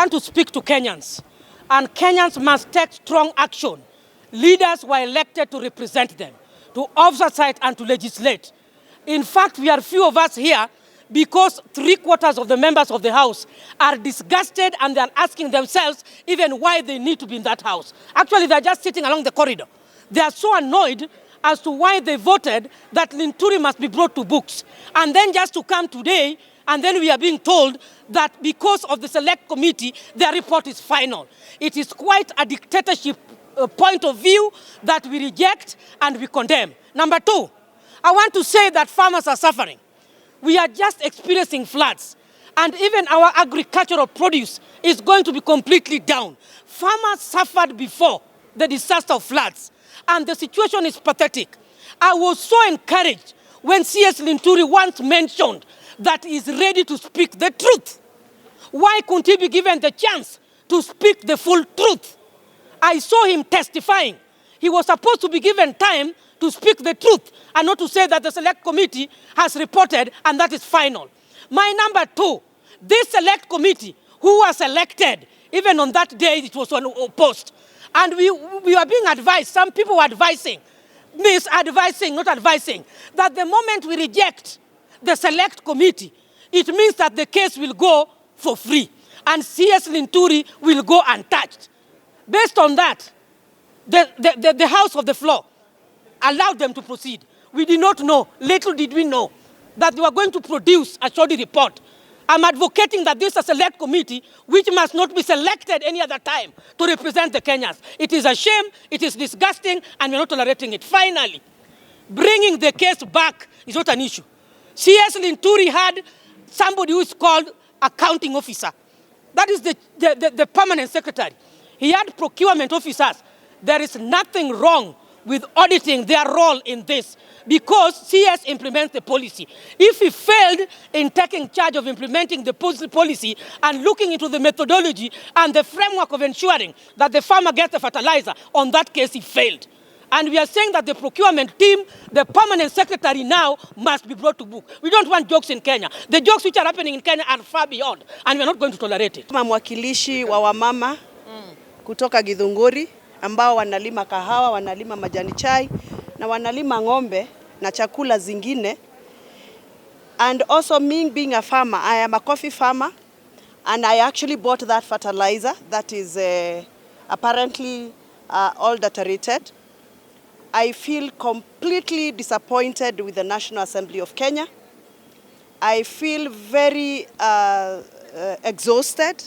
want to speak to Kenyans, and Kenyans must take strong action. Leaders were elected to represent them, to oversight and to legislate. In fact, we are few of us here because 3/4 of the members of the House are disgusted and they are asking themselves even why they need to be in that House. Actually, they're just sitting along the corridor. They are so annoyed as to why they voted that Linturi must be brought to books. And then just to come today, and then we are being told that because of the select committee, their report is final. It is quite a dictatorship point of view that we reject and we condemn. Number two, I want to say that farmers are suffering. We are just experiencing floods, and even our agricultural produce is going to be completely down. Farmers suffered before the disaster of floods, and the situation is pathetic. I was so encouraged when CS Linturi once mentioned that he is ready to speak the truth. Why couldn't he be given the chance to speak the full truth? I saw him testifying. He was supposed to be given time to speak the truth and not to say that the select committee has reported and that is final. My number two, this select committee who was elected, even on that day it was on post. And we were being advised, some people were advising, misadvising, not advising, that the moment we reject the select committee, it means that the case will go for free and CS Linturi will go untouched. Based on that, the House of the Floor allowed them to proceed. We did not know, little did we know, that they were going to produce a shoddy report. I'm advocating that this is a select committee which must not be selected any other time to represent the Kenyans. It is a shame, it is disgusting, and we're not tolerating it. Finally, bringing the case back is not an issue. CS Linturi had somebody who is called accounting officer. That is the permanent secretary. He had procurement officers. There is nothing wrong with auditing their role in this because CS implements the policy. If he failed in taking charge of implementing the policy and looking into the methodology and the framework of ensuring that the farmer gets the fertilizer, on that case he failed. And we are saying that the procurement team, the permanent secretary now must be brought to book. We don't want jokes in Kenya. The jokes which are happening in Kenya are far beyond, and we're not going to tolerate it. Kama mwakilishi wa wamama kutoka Githunguri ambao wanalima kahawa, wanalima majani chai na wanalima ng'ombe na chakula zingine. And also me being a farmer, I am a coffee farmer and I actually bought that fertilizer that is apparently adulterated. I feel completely disappointed with the National Assembly of Kenya. I feel very exhausted.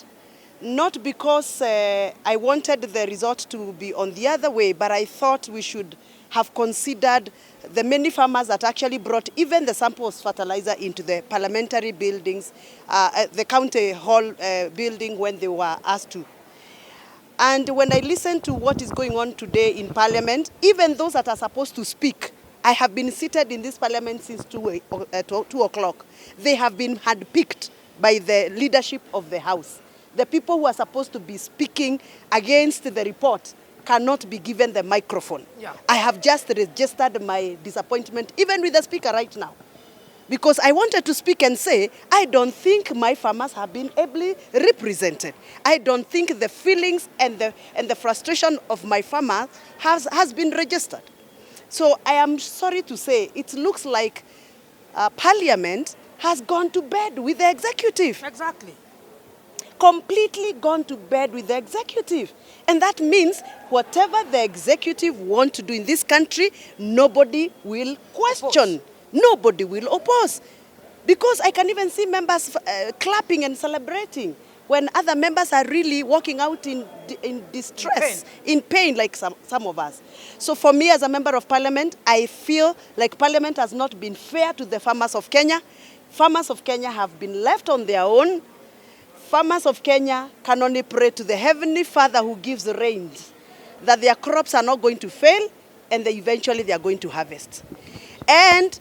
Not because I wanted the result to be on the other way, but I thought we should have considered the many farmers that actually brought even the samples fertilizer into the parliamentary buildings, the county hall building when they were asked to. And when I listen to what is going on today in Parliament, even those that are supposed to speak, I have been seated in this Parliament since 2 o'clock. They have been handpicked by the leadership of the House. The people who are supposed to be speaking against the report cannot be given the microphone. Yeah. I have just registered my disappointment, even with the speaker right now. Because I wanted to speak and say, I don't think my farmers have been ably represented. I don't think the feelings and the frustration of my farmers has been registered. So I am sorry to say, it looks like Parliament has gone to bed with the executive. Exactly. Completely gone to bed with the executive. And that means whatever the executive want to do in this country, nobody will question. Oppose. Nobody will oppose. Because I can even see members clapping and celebrating when other members are really walking out in distress, in pain like some of us. So for me as a member of Parliament, I feel like Parliament has not been fair to the farmers of Kenya. Farmers of Kenya have been left on their own. Farmers of Kenya can only pray to the Heavenly Father who gives rains, that their crops are not going to fail and eventually they are going to harvest. And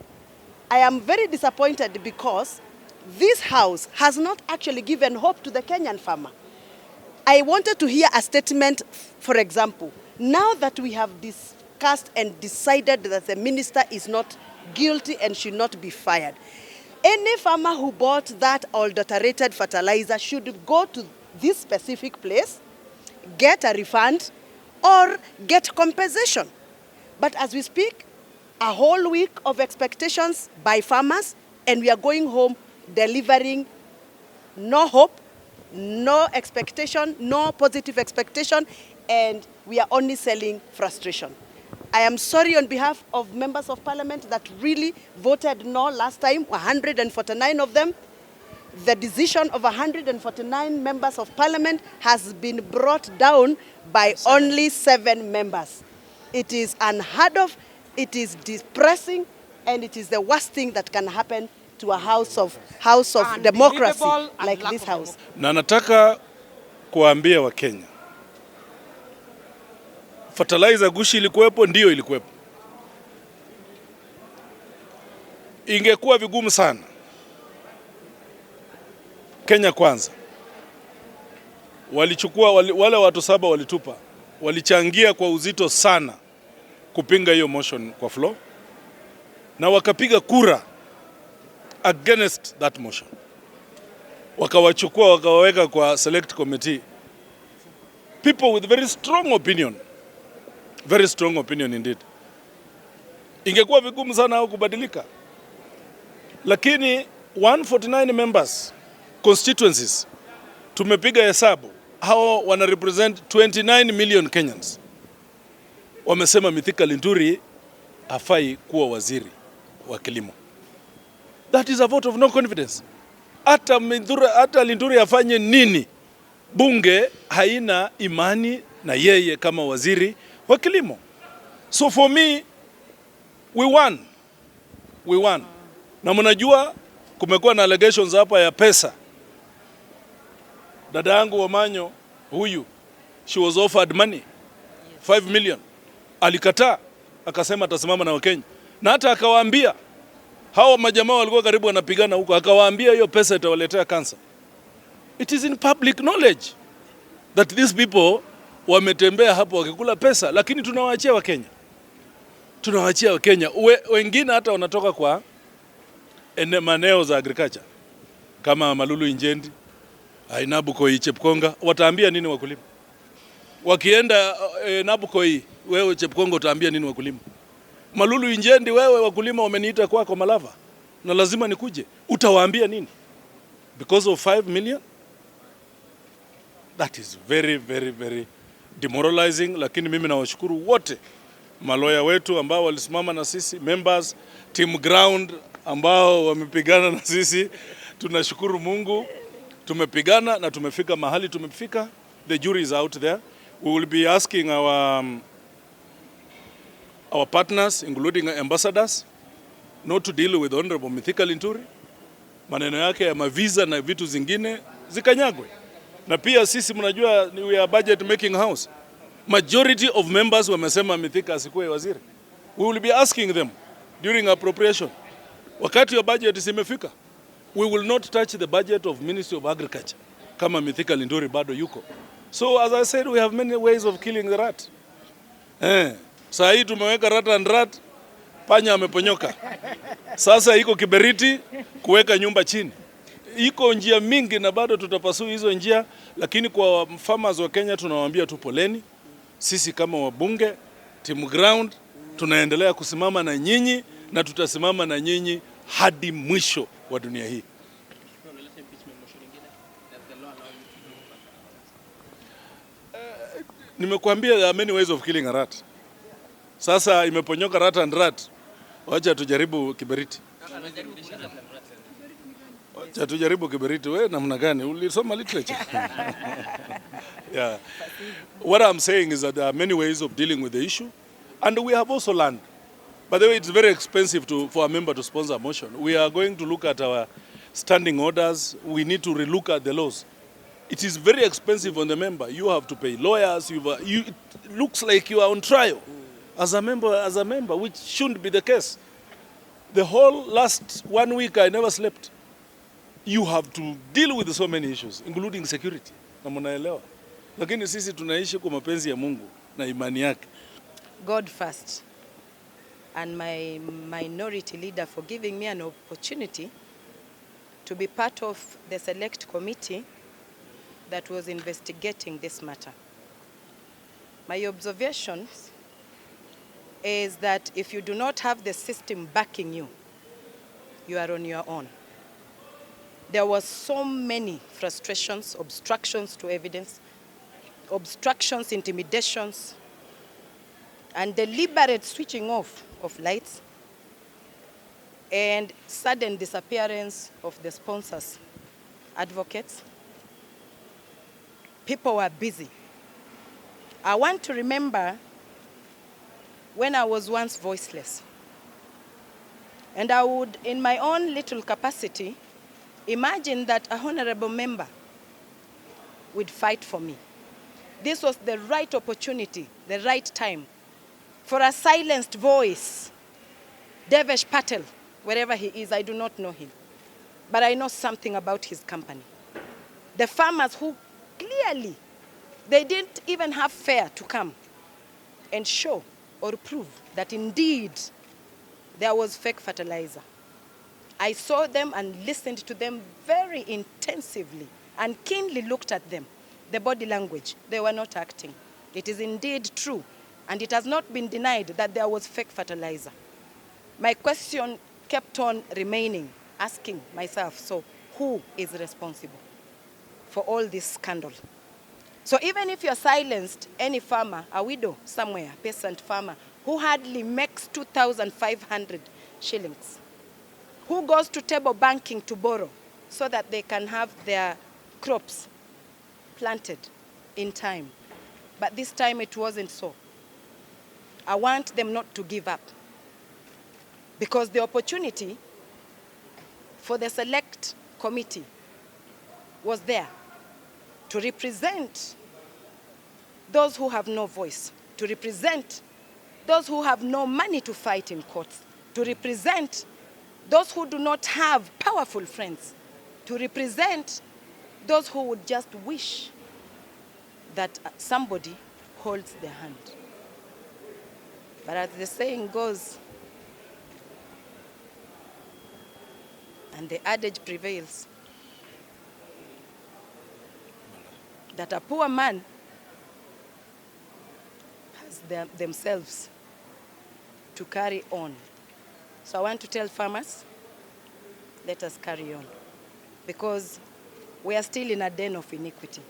I am very disappointed because this House has not actually given hope to the Kenyan farmer. I wanted to hear a statement, for example, now that we have discussed and decided that the minister is not guilty and should not be fired, any farmer who bought that adulterated fertilizer should go to this specific place, get a refund, or get compensation. But as we speak, a whole week of expectations by farmers, and we are going home delivering no hope, no expectation, no positive expectation, and we are only selling frustration. I am sorry on behalf of members of parliament that really voted no last time, 149 of them. The decision of 149 members of parliament has been brought down by only 7 members. It is unheard of, it is depressing, and it is the worst thing that can happen to a house of democracy like this house. Na nataka kuambia Wakenya, fertilizer gushi ilikuwepo, ndio ilikuwepo. Ingekuwa vigumu sana. Kenya Kwanza walichukua wale watu 7 walitupa, walichangia kwa uzito sana kupinga hiyo motion kwa floor, na wakapiga kura against that motion. Wakawachukua wakawaweka kwa select committee, people with very strong opinion indeed. Ingekuwa vigumu sana hao kubadilika, lakini 149 members constituencies, tumepiga hesabu, hao wana represent 29 million Kenyans. Wamesema Mithika Linturi hafai kuwa waziri wa kilimo. That is a vote of no confidence. Hata Linturi afanye nini, bunge haina imani na yeye kama waziri wa kilimo. So for me, we won. Na mnajua kumekuwa na allegations hapa ya pesa. Dada yangu Wamanyo huyu, she was offered money, 5 million. Alikataa, akasema atasimama na Wakenya. Na hata akawaambia, hao majamaa walikuwa karibu wanapigana huko, akawaambia hiyo pesa itawaletea cancer. It is in public knowledge that these people wametembea hapo wakikula pesa, lakini tunawaachia Wakenya. Wengine hata wanatoka kwa maeneo za agriculture kama Malulu Injendi, Nabukoi, Chepkonga. Wataambia nini wakulima? Wakienda Nabukoi, wewe Chepkonga utaambia nini wakulima? Malulu Injendi, wewe wakulima wameniita kwako Malava na lazima nikuje, utawaambia nini? Because of 5 million? That is very demoralizing. Lakini mimi nawashukuru wote maloya wetu ambao walisimama na sisi, members, team ground ambao wamepigana na sisi. Tunashukuru Mungu, tumepigana na tumefika mahali tumefika. The jury is out there. We will be asking our partners, including ambassadors, not to deal with Honorable Mithika Linturi. Maneno yake ya mavisa na vitu zingine zikanyagwe. Na pia sisi mnajua we are budget making house. Majority of members wamesema Mithika asikuwe waziri. We will be asking them during appropriation, wakati wa budget simefika, we will not touch the budget of Ministry of Agriculture kama Mithika Linturi bado yuko. So as I said, we have many ways of killing the rat. Saa hii tumeweka rat and rat, panya ameponyoka. Sasa iko kiberiti kuweka nyumba chini. Iko njia mingi na bado tutapasua hizo njia, lakini kwa farmers wa Kenya tunawaambia tu poleni. Sisi kama wabunge, team ground, tunaendelea kusimama na nyinyi na tutasimama na nyinyi hadi mwisho wa dunia hii. Nimekuambia there are many ways of killing a rat. Sasa imeponyoka rat and rat. Wacha tujaribu kiberiti. Wacha tujaribu kiberiti. Wewe namna gani? Ulisoma literature? Yeah. What I'm saying is that there are many ways of dealing with the issue, and we have also learned. By the way, it's very expensive for a member to sponsor a motion. We are going to look at our standing orders. We need to relook at the laws. It is very expensive on the member. You have to pay lawyers. It looks like you are on trial as a member, which shouldn't be the case. The whole last 1 week, I never slept. You have to deal with so many issues, including security. Na mnaelewa. Lakini sisi tunaishi kwa mapenzi ya Mungu na imani yake. God first, and my minority leader for giving me an opportunity to be part of the select committee that was investigating this matter. My observations is that if you do not have the system backing you, you are on your own. There were so many frustrations, obstructions to evidence, obstructions, intimidations, and deliberate switching off of lights, and sudden disappearance of the sponsors, advocates. People were busy. I want to remember when I was once voiceless. And I would, in my own little capacity, imagine that a honorable member would fight for me. This was the right opportunity, the right time for a silenced voice. Devesh Patel, wherever he is, I do not know him, but I know something about his company. The farmers who clearly, they didn't even have fair to come and show or prove that indeed there was fake fertilizer. I saw them and listened to them very intensively and keenly looked at them. The body language, they were not acting. It is indeed true, and it has not been denied that there was fake fertilizer. My question kept on remaining, asking myself, so who is responsible for all this scandal? So even if you're silenced, any farmer, a widow somewhere, peasant farmer, who hardly makes 2,500 shillings, who goes to table banking to borrow so that they can have their crops planted in time. But this time it wasn't so. I want them not to give up, because the opportunity for the select committee was there to represent those who have no voice, to represent those who have no money to fight in courts, to represent those who do not have powerful friends, to represent those who would just wish that somebody holds their hand. But as the saying goes, and the adage prevails, that a poor man has themselves to carry on. So I want to tell farmers, let us carry on, because we are still in a den of iniquity.